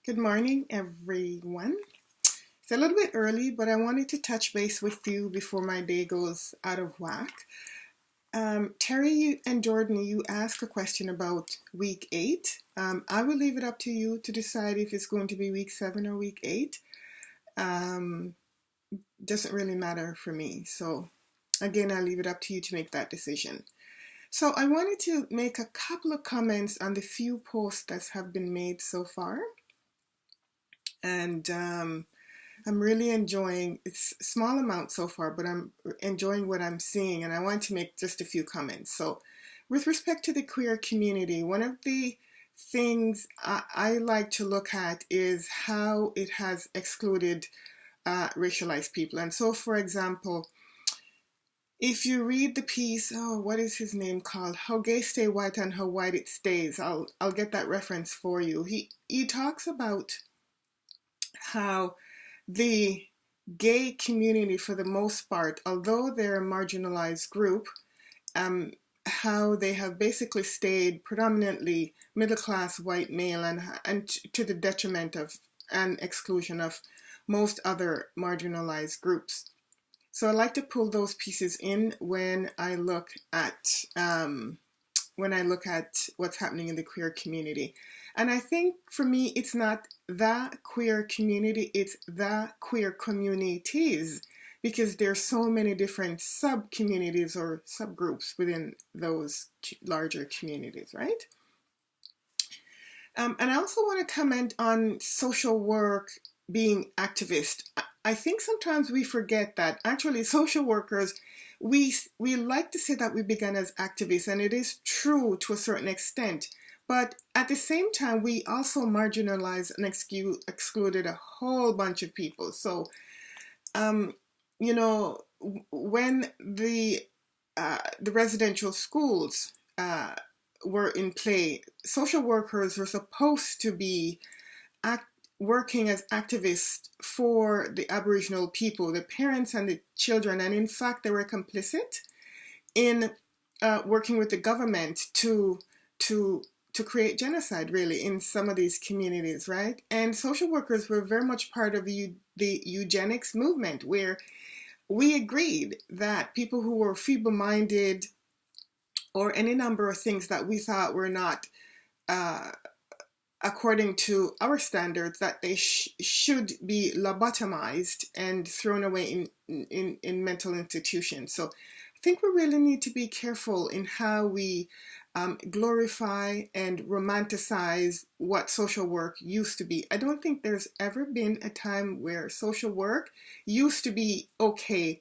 Good morning, everyone. It's a little bit early, but I wanted to touch base with you before my day goes out of whack. Terry and Jordan, you asked a question about week 8. I will leave it up to you to decide if it's going to be week 7 or week 8. Um, doesn't really matter for me. So, again, I'll leave it up to you to make that decision. So, I wanted to make a couple of comments on the few posts that have been made so far. And I'm really enjoying, it's a small amount so far, but I'm enjoying what I'm seeing, and I want to make just a few comments. So with respect to the queer community, one of the things I like to look at is how it has excluded racialized people. And so, for example, if you read the piece, what is his name called? How Gay Stay White and How White It Stays. I'll get that reference for you. He talks about how the gay community, for the most part, although they're a marginalized group, how they have basically stayed predominantly middle-class white male and to the detriment of and exclusion of most other marginalized groups. So I like to pull those pieces in when I look at what's happening in the queer community. And I think for me, it's not the queer community, it's the queer communities, because there's so many different sub-communities or subgroups within those larger communities, right? And I also want to comment on social work being activist. I think sometimes we forget that actually social workers, we like to say that we began as activists, and it is true to a certain extent. But at the same time, we also marginalized and excluded a whole bunch of people. So, you know, when the residential schools were in play, social workers were supposed to be working as activists for the Aboriginal people, the parents and the children, and in fact, they were complicit in working with the government to create genocide, really, in some of these communities, right? And social workers were very much part of the eugenics movement, where we agreed that people who were feeble-minded or any number of things that we thought were not according to our standards, that they should be lobotomized and thrown away in mental institutions. So I think we really need to be careful in how we glorify and romanticize what social work used to be. I don't think there's ever been a time where social work used to be okay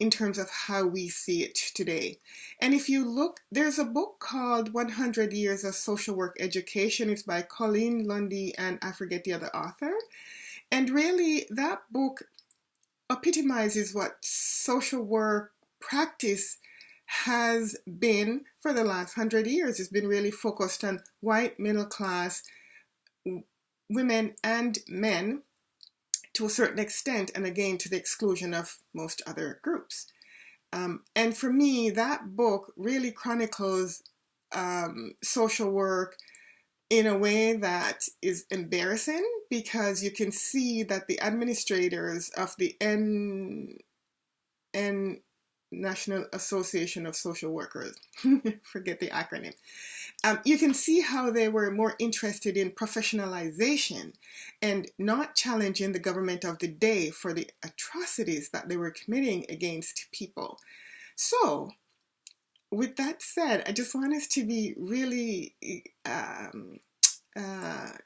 in terms of how we see it today. And if you look, there's a book called 100 Years of Social Work Education. It's by Colleen Lundy and I forget the other author. And really, that book epitomizes what social work practice has been for the last 100 years. It's been really focused on white middle class women and men to a certain extent, and again to the exclusion of most other groups. And for me, that book really chronicles social work in a way that is embarrassing, because you can see that the administrators of the National Association of Social Workers, forget the acronym, you can see how they were more interested in professionalization and not challenging the government of the day for the atrocities that they were committing against people. So, with that said, I just want us to be really,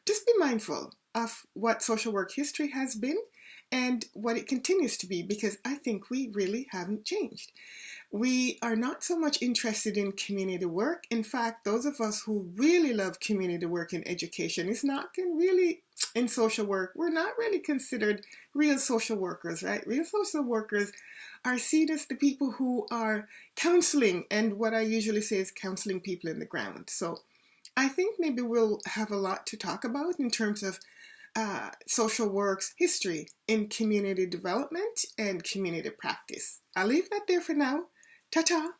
just be mindful of what social work history has been and what it continues to be, because I think we really haven't changed. We are not so much interested in community work. In fact, those of us who really love community work in education is not really in social work. We're not really considered real social workers, right? Real social workers are seen as the people who are counseling, and what I usually say is counseling people in the ground. So I think maybe we'll have a lot to talk about in terms of social work's history in community development and community practice. I'll leave that there for now. Ta-ta!